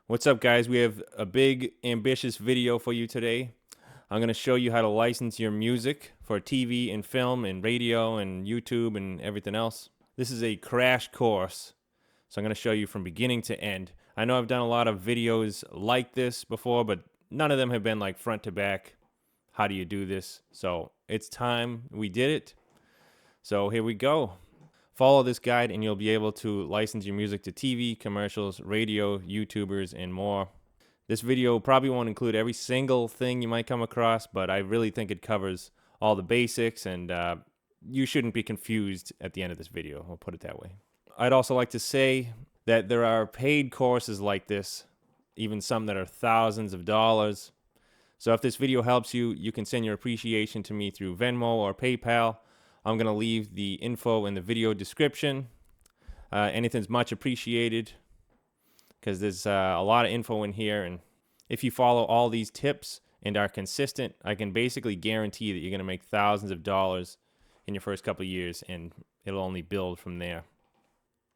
What's up, guys? We have a big, ambitious video for you today. I'm going to show you how to license your music for TV and film and radio and YouTube and everything else. This is a crash course, so I'm going to show you from beginning to end. I know I've done a lot of videos like this before, but none of them have been like front to back. How do you do this? So it's time we did it. So here we go. Follow this guide and you'll be able to license your music to TV, commercials, radio, YouTubers, and more. This video probably won't include every single thing you might come across, but I really think it covers all the basics, and you shouldn't be confused at the end of this video. I'll put it that way. I'd also like to say that there are paid courses like this, even some that are thousands of dollars. So if this video helps you, you can send your appreciation to me through Venmo or PayPal. I'm going to leave the info in the video description. Anything's much appreciated because there's a lot of info in here. And if you follow all these tips and are consistent, I can basically guarantee that you're going to make thousands of dollars in your first couple of years, and it'll only build from there.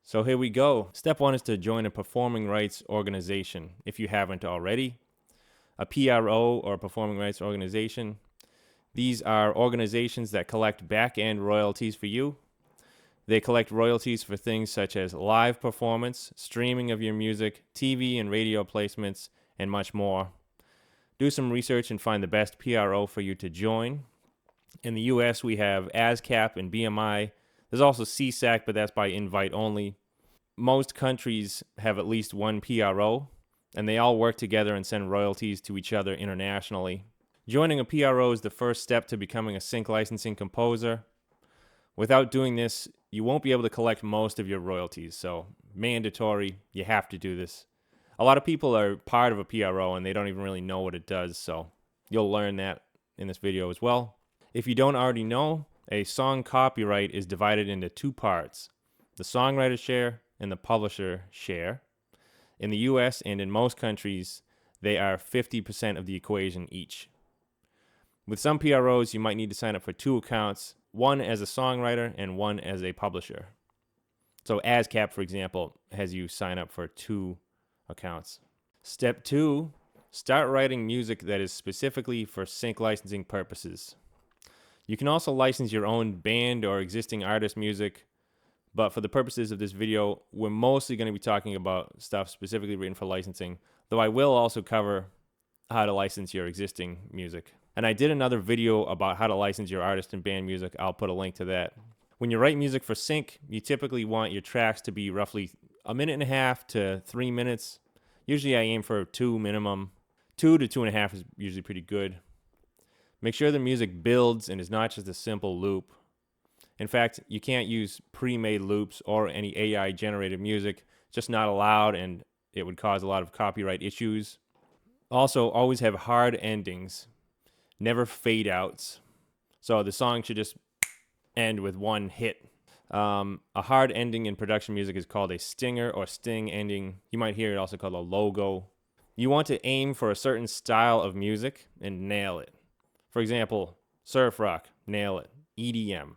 So here we go. Step one is to join a performing rights organization if you haven't already. A PRO, or performing rights organization. These are organizations that collect back-end royalties for you. They collect royalties for things such as live performance, streaming of your music, TV and radio placements, and much more. Do some research and find the best PRO for you to join. In the US, we have ASCAP and BMI. There's also CSAC, but that's by invite only. Most countries have at least one PRO, and they all work together and send royalties to each other internationally. Joining a PRO is the first step to becoming a sync licensing composer. Without doing this, you won't be able to collect most of your royalties, so mandatory, you have to do this. A lot of people are part of a PRO and they don't even really know what it does, so you'll learn that in this video as well. If you don't already know, a song copyright is divided into two parts: the songwriter share and the publisher share. In the US and in most countries, they are 50% of the equation each. With some PROs, you might need to sign up for two accounts, one as a songwriter and one as a publisher. So ASCAP, for example, has you sign up for two accounts. Step two, start writing music that is specifically for sync licensing purposes. You can also license your own band or existing artist music, but for the purposes of this video, we're mostly going to be talking about stuff specifically written for licensing, though I will also cover how to license your existing music. And I did another video about how to license your artist and band music. I'll put a link to that. When you write music for sync, you typically want your tracks to be roughly 1.5 to 3 minutes. Usually I aim for 2 minimum. 2 to 2.5 is usually pretty good. Make sure the music builds and is not just a simple loop. In fact, you can't use pre-made loops or any AI-generated music. Just not allowed, and it would cause a lot of copyright issues. Also, always have hard endings. Never fade outs. So the song should just end with one hit. A hard ending in production music is called a stinger or sting ending. You might hear it also called a logo. You want to aim for a certain style of music and nail it. For example, surf rock, nail it. EDM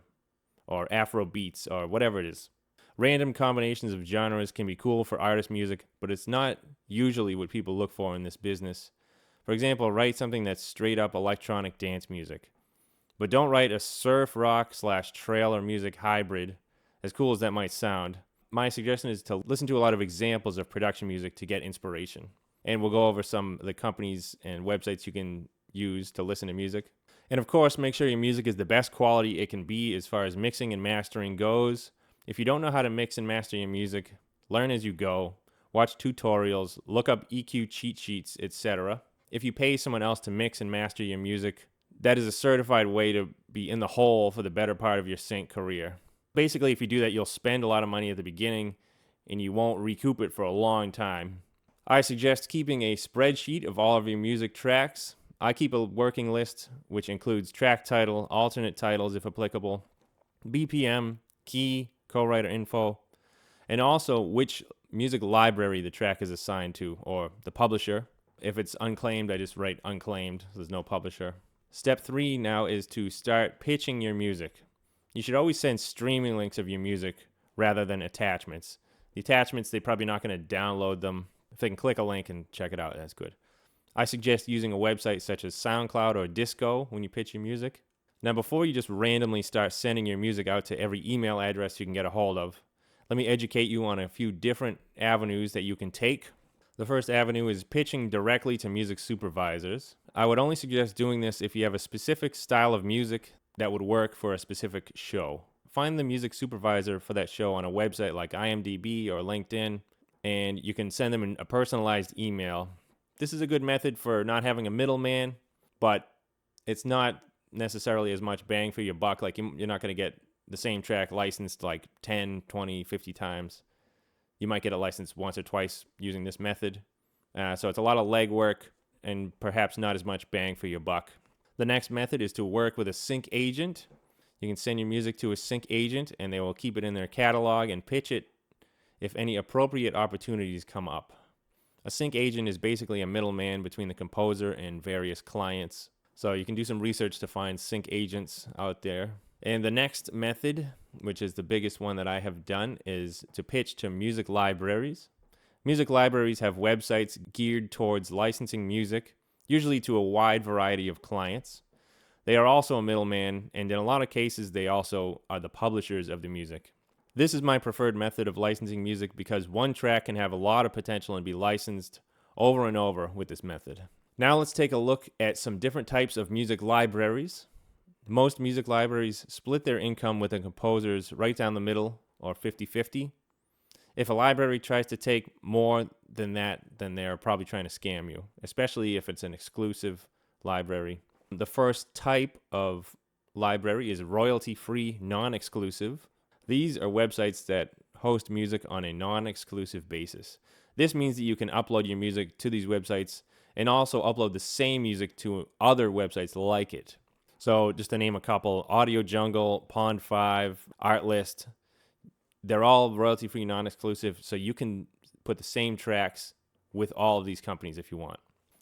or Afro beats or whatever it is. Random combinations of genres can be cool for artist music, but it's not usually what people look for in this business. For example, write something that's straight up electronic dance music. But don't write a surf rock / trailer music hybrid, as cool as that might sound. My suggestion is to listen to a lot of examples of production music to get inspiration. And we'll go over some of the companies and websites you can use to listen to music. And of course, make sure your music is the best quality it can be as far as mixing and mastering goes. If you don't know how to mix and master your music, learn as you go. Watch tutorials, look up EQ cheat sheets, etc. If you pay someone else to mix and master your music, that is a certified way to be in the hole for the better part of your sync career. Basically, if you do that, you'll spend a lot of money at the beginning and you won't recoup it for a long time. I suggest keeping a spreadsheet of all of your music tracks. I keep a working list, which includes track title, alternate titles if applicable, BPM, key, co-writer info, and also which music library the track is assigned to, or the publisher. If it's unclaimed, I just write unclaimed, so there's no publisher. Step 3 now is to start pitching your music. You should always send streaming links of your music rather than attachments. The attachments, they're probably not going to download them. If they can click a link and check it out, that's good. I suggest using a website such as SoundCloud or Disco when you pitch your music. Now, before you just randomly start sending your music out to every email address you can get a hold of, let me educate you on a few different avenues that you can take. The first avenue is pitching directly to music supervisors. I would only suggest doing this if you have a specific style of music that would work for a specific show. Find the music supervisor for that show on a website like IMDB or LinkedIn, and you can send them a personalized email. This is a good method for not having a middleman, but it's not necessarily as much bang for your buck. Like, you're not going to get the same track licensed like 10, 20, 50 times. You might get a license once or twice using this method. So it's a lot of legwork and perhaps not as much bang for your buck. The next method is to work with a sync agent. You can send your music to a sync agent and they will keep it in their catalog and pitch it if any appropriate opportunities come up. A sync agent is basically a middleman between the composer and various clients. So you can do some research to find sync agents out there. And the next method, which is the biggest one that I have done, is to pitch to music libraries. Music libraries have websites geared towards licensing music, usually to a wide variety of clients. They are also a middleman, and in a lot of cases, they also are the publishers of the music. This is my preferred method of licensing music because one track can have a lot of potential and be licensed over and over with this method. Now let's take a look at some different types of music libraries. Most music libraries split their income with the composers right down the middle, or 50-50. If a library tries to take more than that, then they're probably trying to scam you, especially if it's an exclusive library. The first type of library is royalty-free, non-exclusive. These are websites that host music on a non-exclusive basis. This means that you can upload your music to these websites and also upload the same music to other websites like it. So just to name a couple, Audio Jungle, Pond5, Artlist, they're all royalty-free, non-exclusive, so you can put the same tracks with all of these companies if you want.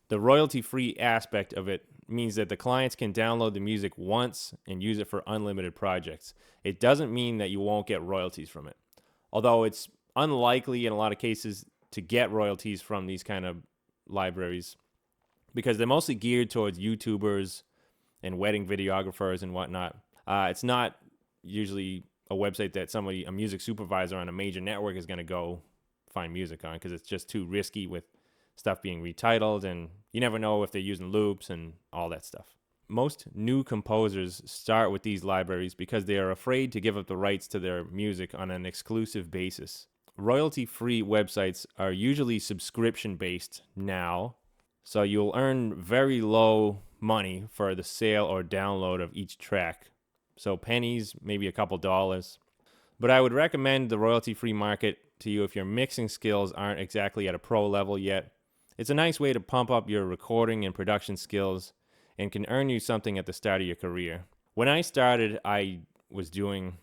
The royalty-free aspect of it means that the clients can download the music once and use it for unlimited projects. It doesn't mean that you won't get royalties from it, although it's unlikely in a lot of cases to get royalties from these kind of libraries because they're mostly geared towards YouTubers and wedding videographers and whatnot. It's not usually a website that a music supervisor on a major network is going to go find music on because it's just too risky with stuff being retitled, and you never know if they're using loops and all that stuff. Most new composers start with these libraries because they are afraid to give up the rights to their music on an exclusive basis. Royalty-free websites are usually subscription-based now, so you'll earn very low money for the sale or download of each track. So pennies, maybe a couple dollars. But I would recommend the royalty-free market to you if your mixing skills aren't exactly at a pro level yet. It's a nice way to pump up your recording and production skills and can earn you something at the start of your career. When I started, I was doing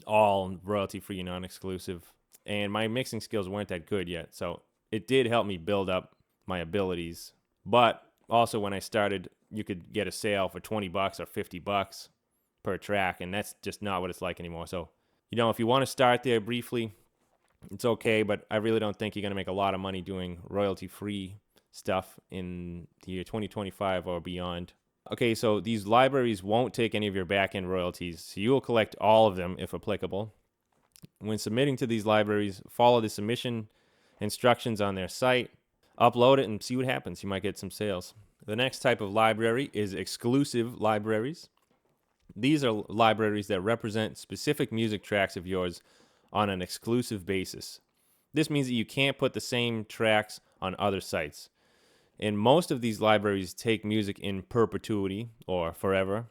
all royalty-free and non-exclusive, and my mixing skills weren't that good yet, so it did help me build up my abilities. But also when I started, you could get a sale for $20 or $50 per track, and that's just not what it's like anymore. So, if you want to start there briefly, it's okay, but I really don't think you're going to make a lot of money doing royalty-free stuff in the year 2025 or beyond. Okay, so these libraries won't take any of your back-end royalties, so you will collect all of them if applicable. When submitting to these libraries, follow the submission instructions on their site, upload it, and see what happens. You might get some sales. The next type of library is exclusive libraries. These are libraries that represent specific music tracks of yours on an exclusive basis. This means that you can't put the same tracks on other sites. And most of these libraries take music in perpetuity or forever.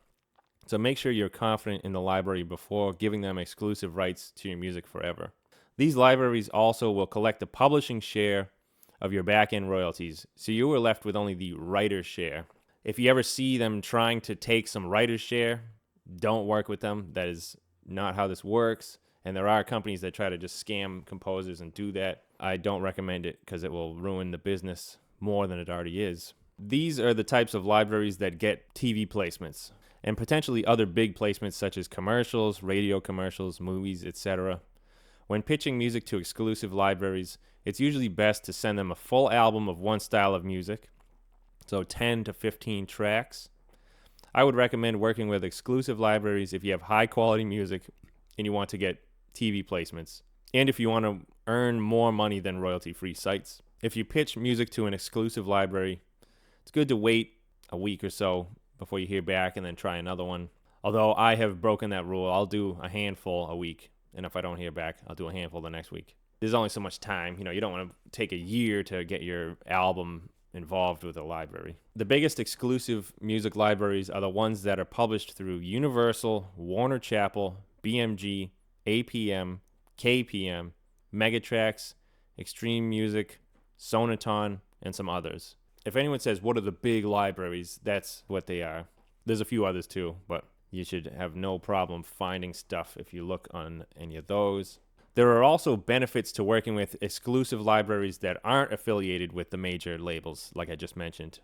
So make sure you're confident in the library before giving them exclusive rights to your music forever. These libraries also will collect the publishing share of your back-end royalties, so you are left with only the writer's share. If you ever see them trying to take some writer's share, don't work with them. That is not how this works. And there are companies that try to just scam composers and do that. I don't recommend it because it will ruin the business more than it already is. These are the types of libraries that get TV placements and potentially other big placements such as commercials, radio commercials, movies, etc. When pitching music to exclusive libraries, it's usually best to send them a full album of one style of music, so 10 to 15 tracks. I would recommend working with exclusive libraries if you have high quality music and you want to get TV placements, and if you want to earn more money than royalty-free sites. If you pitch music to an exclusive library, it's good to wait a week or so before you hear back and then try another one. Although I have broken that rule, I'll do a handful a week, and if I don't hear back, I'll do a handful the next week. There's only so much time. You don't want to take a year to get your album involved with a library. The biggest exclusive music libraries are the ones that are published through Universal, Warner Chappell, BMG, APM, KPM, Megatrax, Extreme Music, Sonaton, and some others. If anyone says, what are the big libraries, that's what they are. There's a few others too, but you should have no problem finding stuff if you look on any of those. There are also benefits to working with exclusive libraries that aren't affiliated with the major labels, like I just mentioned.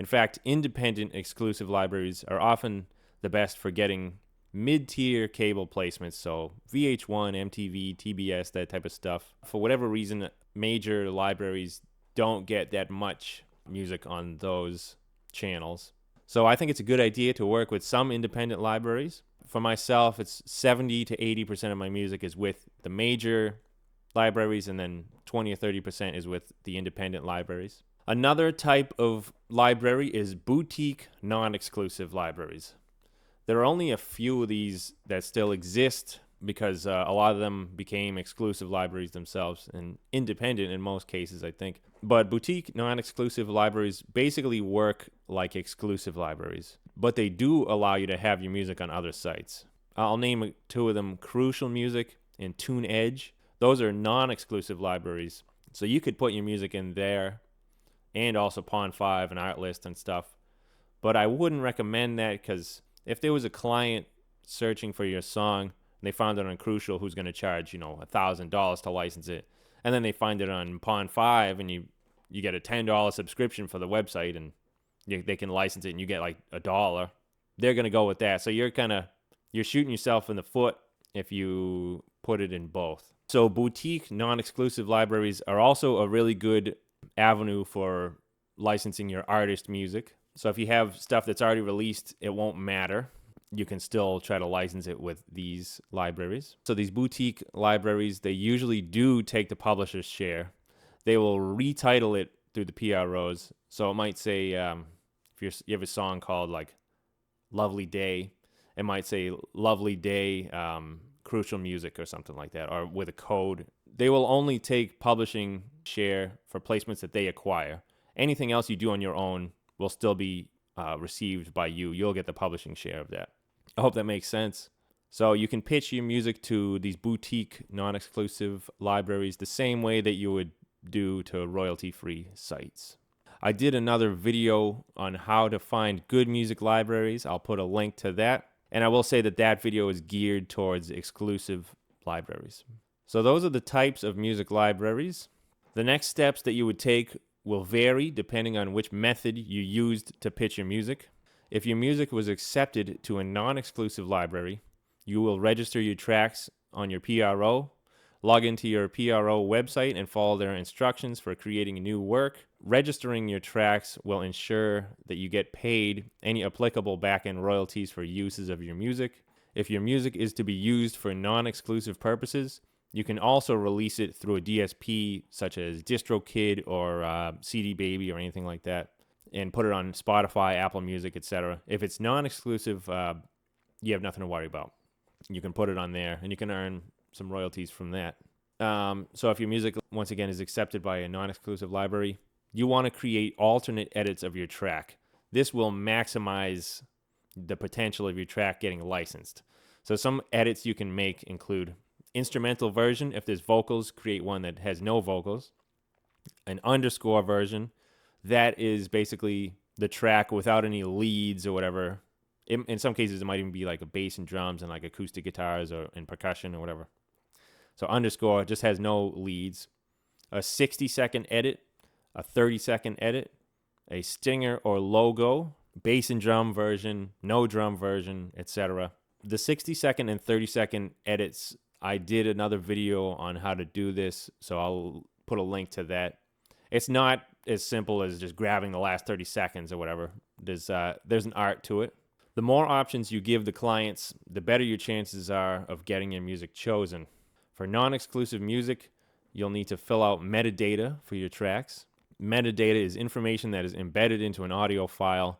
In fact, independent exclusive libraries are often the best for getting mid-tier cable placements, so VH1, MTV, TBS, that type of stuff. For whatever reason, major libraries don't get that much music on those channels. So I think it's a good idea to work with some independent libraries. For myself, it's 70 to 80% of my music is with the major libraries, and then 20 or 30% is with the independent libraries. Another type of library is boutique non-exclusive libraries. There are only a few of these that still exist because a lot of them became exclusive libraries themselves, and independent in most cases, I think. But boutique non-exclusive libraries basically work like exclusive libraries, but they do allow you to have your music on other sites. I'll name two of them, Crucial Music and TuneEdge. Those are non-exclusive libraries, so you could put your music in there, and also Pond5 and Artlist and stuff. But I wouldn't recommend that, because if there was a client searching for your song and they found it on Crucial, who's going to charge $1,000 to license it, and then they find it on Pond5 and you get a $10 subscription for the website, and they can license it and you get like $1, they're going to go with that. So you're shooting yourself in the foot if you put it in both. So boutique non-exclusive libraries are also a really good avenue for licensing your artist music. So if you have stuff that's already released, it won't matter. You can still try to license it with these libraries. So these boutique libraries, they usually do take the publisher's share. They will retitle it through the PROs. So it might say, if you have a song called like Lovely Day, it might say Lovely Day Crucial Music or something like that, or with a code. They will only take publishing share for placements that they acquire. Anything else you do on your own will still be received by you. You'll get the publishing share of that. I hope that makes sense. So you can pitch your music to these boutique non-exclusive libraries the same way that you would do to royalty-free sites. I did another video on how to find good music libraries. I'll put a link to that. And I will say that that video is geared towards exclusive libraries. So those are the types of music libraries. The next steps that you would take will vary depending on which method you used to pitch your music. If your music was accepted to a non-exclusive library, you will register your tracks on your PRO, log into your PRO website and follow their instructions for creating new work. Registering your tracks will ensure that you get paid any applicable back-end royalties for uses of your music. If your music is to be used for non-exclusive purposes, you can also release it through a DSP such as DistroKid or CD Baby or anything like that, and put it on Spotify, Apple Music, etc. If it's non-exclusive, you have nothing to worry about. You can put it on there, and you can earn some royalties from that. So if your music, once again, is accepted by a non-exclusive library, you want to create alternate edits of your track. This will maximize the potential of your track getting licensed. So some edits you can make include instrumental version. If there's vocals, create one that has no vocals. An underscore version, that is basically the track without any leads or whatever. In some cases, it might even be like a bass and drums and like acoustic guitars or and percussion or whatever. So underscore just has no leads. A 60-second edit, a 30-second edit, a stinger or logo, bass and drum version, no drum version, etc. The 60-second and 30-second edits I did another video on how to do this, so I'll put a link to that. It's not as simple as just grabbing the last 30 seconds or whatever. There's an art to it. The more options you give the clients, the better your chances are of getting your music chosen. For non-exclusive music, you'll need to fill out metadata for your tracks. Metadata is information that is embedded into an audio file.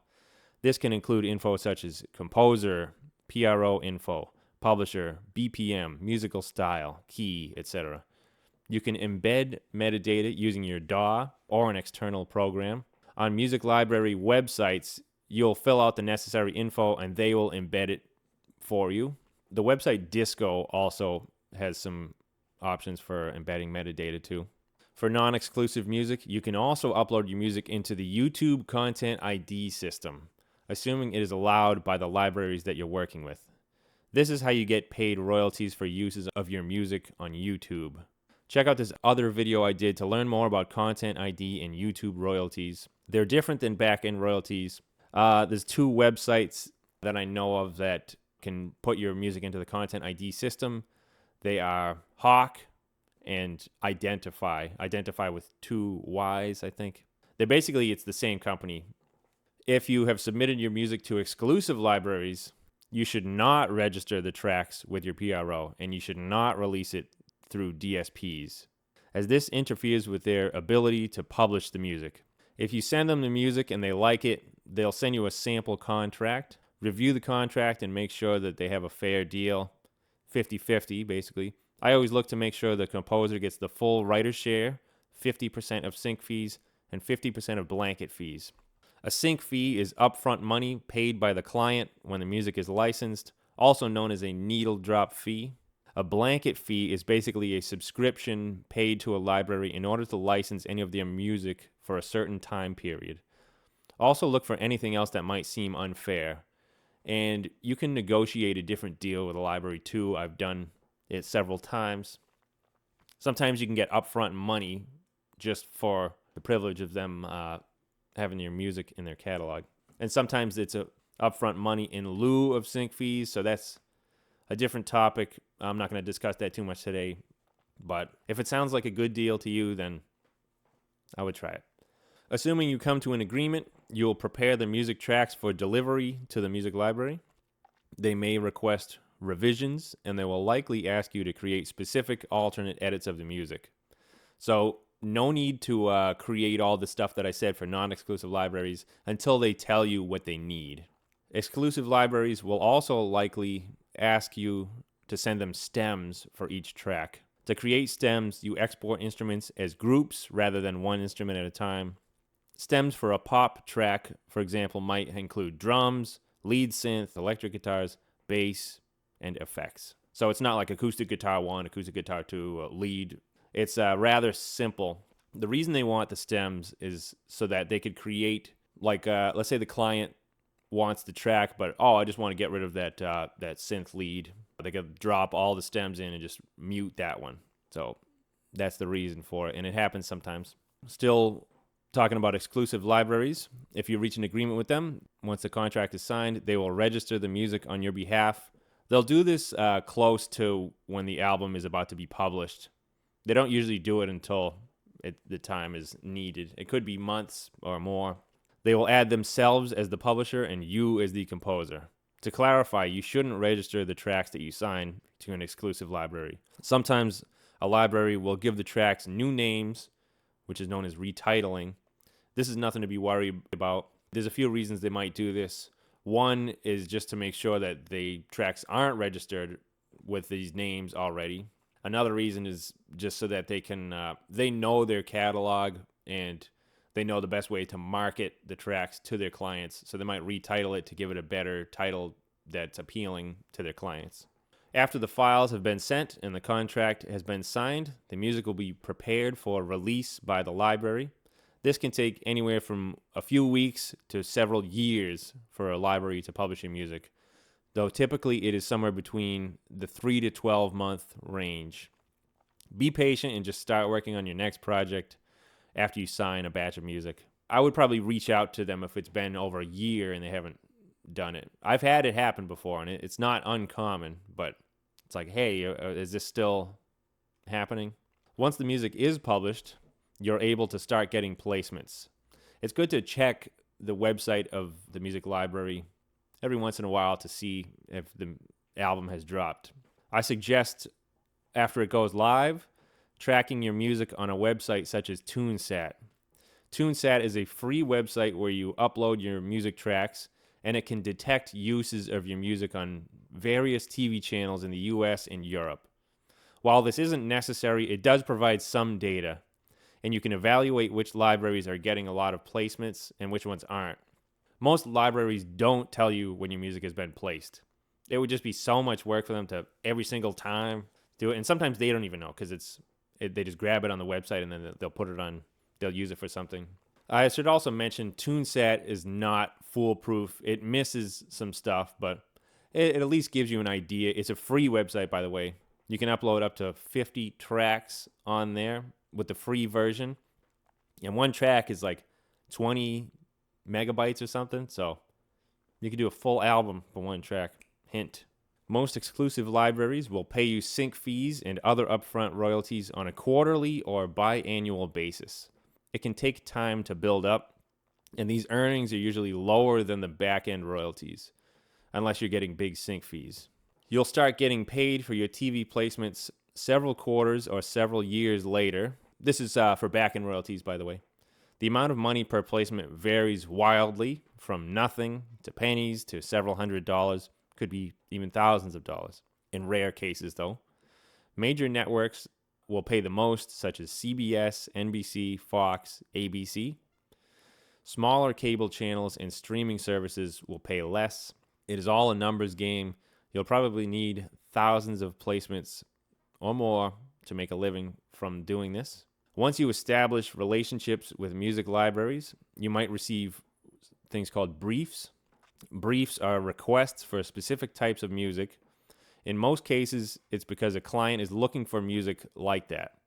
This can include info such as composer, PRO info, publisher, BPM, musical style, key, etc. You can embed metadata using your DAW or an external program. On music library websites, you'll fill out the necessary info and they will embed it for you. The website Disco also has some options for embedding metadata too. For non-exclusive music, you can also upload your music into the YouTube Content ID system, assuming it is allowed by the libraries that you're working with. This is how you get paid royalties for uses of your music on YouTube. Check out this other video I did to learn more about Content ID and YouTube royalties. They're different than back-end royalties. There's two websites that I know of that can put your music into the Content ID system. They are Hawk and Identify. Identify with two Y's, I think. It's the same company. If you have submitted your music to exclusive libraries, you should not register the tracks with your PRO, and you should not release it through DSPs, as this interferes with their ability to publish the music. If you send them the music and they like it, they'll send you a sample contract. Review the contract and make sure that they have a fair deal, 50-50 basically. I always look to make sure the composer gets the full writer's share, 50% of sync fees, and 50% of blanket fees. A sync fee is upfront money paid by the client when the music is licensed, also known as a needle drop fee. A blanket fee is basically a subscription paid to a library in order to license any of their music for a certain time period. Also look for anything else that might seem unfair. And you can negotiate a different deal with a library too. I've done it several times. Sometimes you can get upfront money just for the privilege of them having your music in their catalog. And sometimes it's a upfront money in lieu of sync fees, so that's a different topic. I'm not going to discuss that too much today, but if it sounds like a good deal to you, then I would try it. Assuming you come to an agreement, you'll prepare the music tracks for delivery to the music library. They may request revisions, and they will likely ask you to create specific alternate edits of the music. So no need to create all the stuff that I said for non-exclusive libraries until they tell you what they need. Exclusive libraries will also likely ask you to send them stems for each track. To create stems, you export instruments as groups rather than one instrument at a time. Stems for a pop track, for example, might include drums, lead synth, electric guitars, bass, and effects. So it's not like acoustic guitar 1, acoustic guitar 2, lead. It's rather simple. The reason they want the stems is so that they could create, like, let's say the client wants the track, but I just want to get rid of that synth lead. They could drop all the stems in and just mute that one. So that's the reason for it, and it happens sometimes. Still talking about exclusive libraries, if you reach an agreement with them, once the contract is signed, they will register the music on your behalf. They'll do this close to when the album is about to be published. They don't usually do it until the time is needed. It could be months or more. They will add themselves as the publisher and you as the composer. To clarify, you shouldn't register the tracks that you sign to an exclusive library. Sometimes a library will give the tracks new names, which is known as retitling. This is nothing to be worried about. There's a few reasons they might do this. One is just to make sure that the tracks aren't registered with these names already. Another reason is just so that they know their catalog and they know the best way to market the tracks to their clients. So they might retitle it to give it a better title that's appealing to their clients. After the files have been sent and the contract has been signed, the music will be prepared for release by the library. This can take anywhere from a few weeks to several years for a library to publish your music, though typically it is somewhere between the 3 to 12 month range. Be patient and just start working on your next project after you sign a batch of music. I would probably reach out to them if it's been over a year and they haven't done it. I've had it happen before, and it's not uncommon, but It's like, hey, is this still happening? Once the music is published, you're able to start getting placements. It's good to check the website of the music library every once in a while to see if the album has dropped. I suggest, after it goes live, tracking your music on a website such as TuneSat. TuneSat is a free website where you upload your music tracks, and it can detect uses of your music on various TV channels in the US and Europe. While this isn't necessary, it does provide some data, and you can evaluate which libraries are getting a lot of placements and which ones aren't. Most libraries don't tell you when your music has been placed. It would just be so much work for them to every single time do it, and sometimes they don't even know because they just grab it on the website and then they'll put it on, they'll use it for something. I should also mention TuneSat is not foolproof. It misses some stuff, but it at least gives you an idea. It's a free website, by the way. You can upload up to 50 tracks on there with the free version. And one track is like 20 megabytes or something. So you can do a full album for one track. Hint. Most exclusive libraries will pay you sync fees and other upfront royalties on a quarterly or biannual basis. It can take time to build up, and these earnings are usually lower than the back-end royalties, unless you're getting big sync fees. You'll start getting paid for your TV placements several quarters or several years later. This is for back-end royalties, by the way. The amount of money per placement varies wildly, from nothing to pennies to several $100s, could be even thousands of dollars. In rare cases, though. Major networks will pay the most, such as CBS, NBC, Fox, ABC. Smaller cable channels and streaming services will pay less. It is all a numbers game. You'll probably need thousands of placements or more to make a living from doing this. Once you establish relationships with music libraries, you might receive things called briefs. Briefs are requests for specific types of music. In most cases, it's because a client is looking for music like that.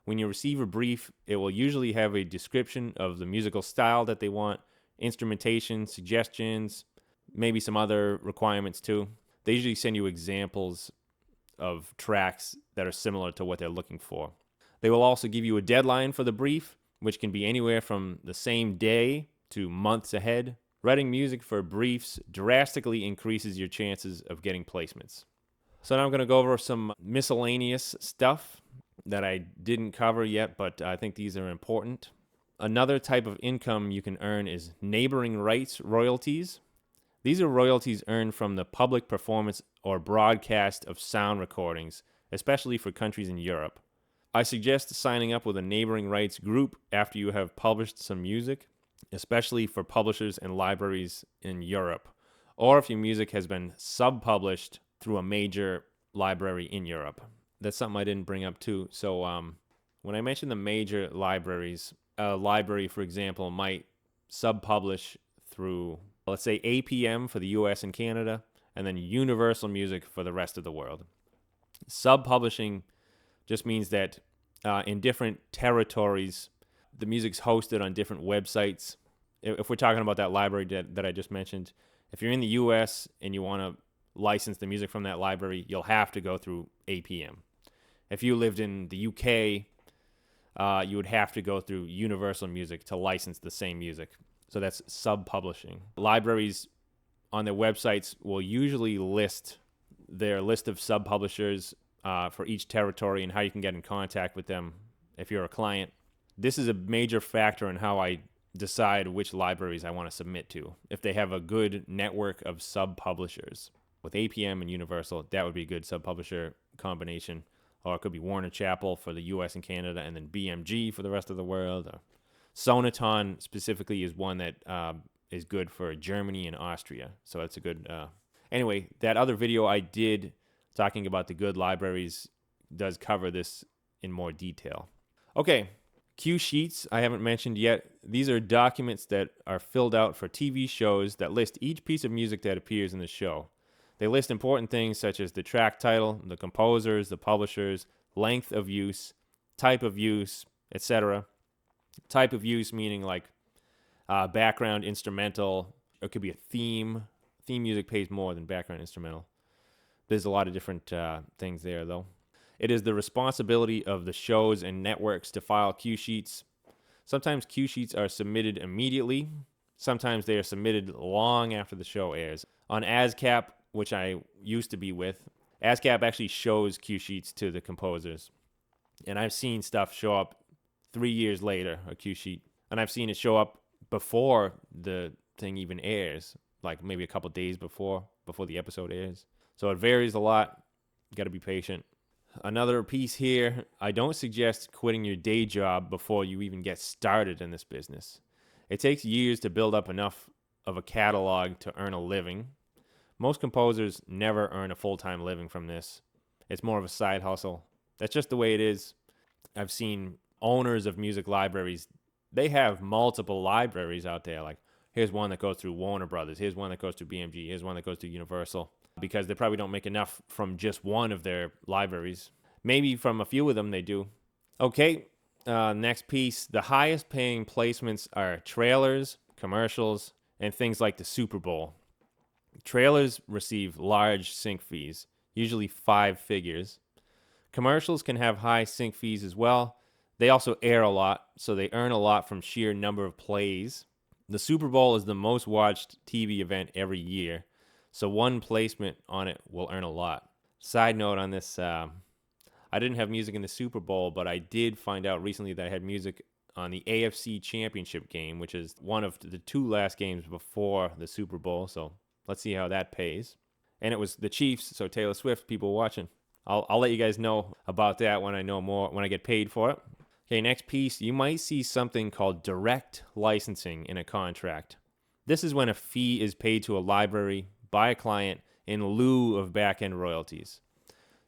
When you receive a brief, it will usually have a description of the musical style that they want, instrumentation, suggestions, maybe some other requirements too. They usually send you examples of tracks that are similar to what they're looking for. They will also give you a deadline for the brief, which can be anywhere from the same day to months ahead. Writing music for briefs drastically increases your chances of getting placements. So now I'm going to go over some miscellaneous stuff that I didn't cover yet, but I think these are important. Another type of income you can earn is neighboring rights royalties. These are royalties earned from the public performance or broadcast of sound recordings, especially for countries in Europe. I suggest signing up with a neighboring rights group after you have published some music, especially for publishers and libraries in Europe, or if your music has been sub-published through a major library in Europe. That's something I didn't bring up too. So when I mentioned the major libraries, a library, for example, might sub-publish through, let's say, APM for the US and Canada, and then Universal Music for the rest of the world. Sub-publishing just means that in different territories, the music's hosted on different websites. If we're talking about that library that I just mentioned, if you're in the US and you want to license the music from that library, you'll have to go through APM. If you lived in the UK, you would have to go through Universal Music to license the same music. So that's sub-publishing. Libraries on their websites will usually list their list of sub-publishers for each territory and how you can get in contact with them if you're a client. This is a major factor in how I decide which libraries I want to submit to. If they have a good network of sub-publishers. With APM and Universal, that would be a good sub-publisher combination. Or it could be Warner Chappell for the US and Canada, and then BMG for the rest of the world. Or Sonaton specifically is one that is good for Germany and Austria. So that's a good... Anyway, that other video I did talking about the good libraries does cover this in more detail. Okay, cue sheets I haven't mentioned yet. These are documents that are filled out for TV shows that list each piece of music that appears in the show. They list important things such as the track title, the composers, the publishers, length of use, type of use, etc. Type of use meaning like background instrumental. It could be a theme. Theme music pays more than background instrumental. There's a lot of different things there, though. It is the responsibility of the shows and networks to file cue sheets. Sometimes cue sheets are submitted immediately. Sometimes they are submitted long after the show airs. On ASCAP, which I used to be with, ASCAP actually shows cue sheets to the composers. And I've seen stuff show up 3 years later, a cue sheet. And I've seen it show up before the thing even airs, like maybe a couple days before the episode airs. So it varies a lot. You got to be patient. Another piece here, I don't suggest quitting your day job before you even get started in this business. It takes years to build up enough of a catalog to earn a living. Most composers never earn a full-time living from this. It's more of a side hustle. That's just the way it is. I've seen owners of music libraries, they have multiple libraries out there. Like, here's one that goes through Warner Brothers. Here's one that goes to BMG. Here's one that goes to Universal. Because they probably don't make enough from just one of their libraries. Maybe from a few of them they do. Okay, next piece. The highest paying placements are trailers, commercials, and things like the Super Bowl. Trailers receive large sync fees, usually 5 figures. Commercials can have high sync fees as well. They also air a lot, so they earn a lot from sheer number of plays. The Super Bowl is the most watched TV event every year, so one placement on it will earn a lot. Side note on this, I didn't have music in the Super Bowl, but I did find out recently that I had music on the AFC Championship game, which is one of the 2 last games before the Super Bowl, so let's see how that pays. And it was the Chiefs, so Taylor Swift, people watching. I'll let you guys know about that when I know more, when I get paid for it. Okay, next piece. You might see something called direct licensing in a contract. This is when a fee is paid to a library by a client in lieu of back-end royalties.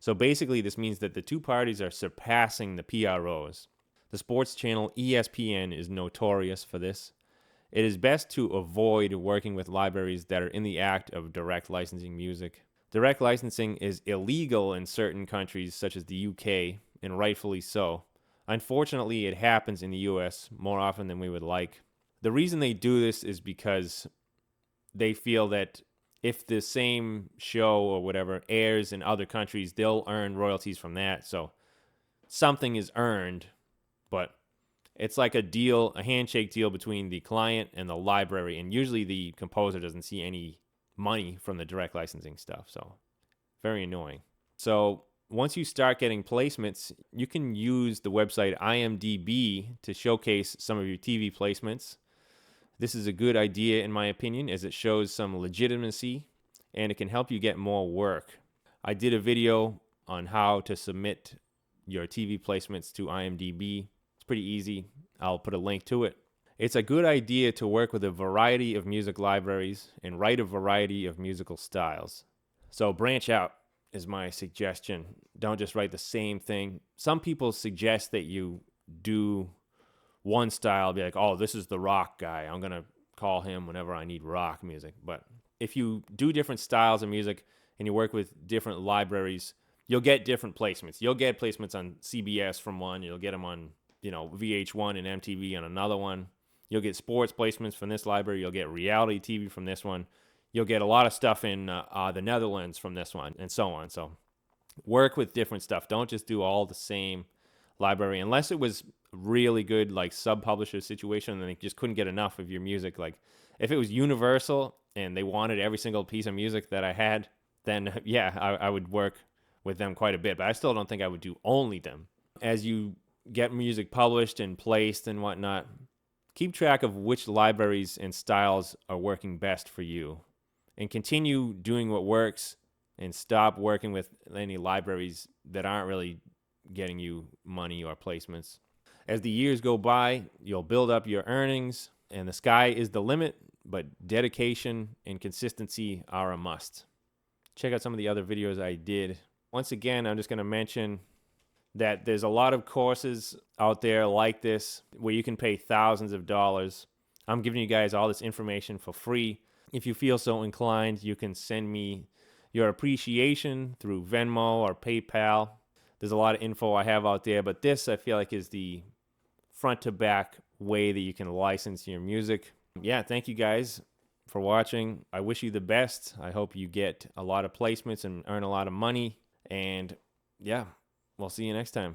So basically, this means that the 2 parties are surpassing the PROs. The sports channel ESPN is notorious for this. It is best to avoid working with libraries that are in the act of direct licensing music. Direct licensing is illegal in certain countries such as the UK, and rightfully so. Unfortunately, it happens in the US more often than we would like. The reason they do this is because they feel that if the same show or whatever airs in other countries, they'll earn royalties from that. So something is earned, but it's like a deal, a handshake deal between the client and the library, and usually the composer doesn't see any money from the direct licensing stuff, so very annoying. So once you start getting placements, you can use the website IMDB to showcase some of your TV placements. This is a good idea in my opinion, as it shows some legitimacy and it can help you get more work. I did a video on how to submit your TV placements to IMDB. It's pretty easy. I'll put a link to it. It's a good idea to work with a variety of music libraries and write a variety of musical styles. So branch out is my suggestion. Don't just write the same thing. Some people suggest that you do one style, be like, oh, this is the rock guy. I'm going to call him whenever I need rock music. But if you do different styles of music and you work with different libraries, you'll get different placements. You'll get placements on CBS from one. You'll get them on, VH1 and MTV on another one. You'll get sports placements from this library. You'll get reality TV from this one. You'll get a lot of stuff in the Netherlands from this one, and so on. So work with different stuff. Don't just do all the same library. Unless it was really good, like sub-publisher situation, and they just couldn't get enough of your music. Like if it was Universal and they wanted every single piece of music that I had, then yeah, I would work with them quite a bit. But I still don't think I would do only them. As you get music published and placed and whatnot, keep track of which libraries and styles are working best for you, and continue doing what works and stop working with any libraries that aren't really getting you money or placements. As the years go by, you'll build up your earnings, and the sky is the limit, but dedication and consistency are a must. Check out some of the other videos I did. Once again, I'm just going to mention that there's a lot of courses out there like this where you can pay thousands of dollars. I'm giving you guys all this information for free. If you feel so inclined, you can send me your appreciation through Venmo or PayPal. There's a lot of info I have out there, but this I feel like is the front to back way that you can license your music. Yeah, thank you guys for watching. I wish you the best. I hope you get a lot of placements and earn a lot of money. And yeah, we'll see you next time.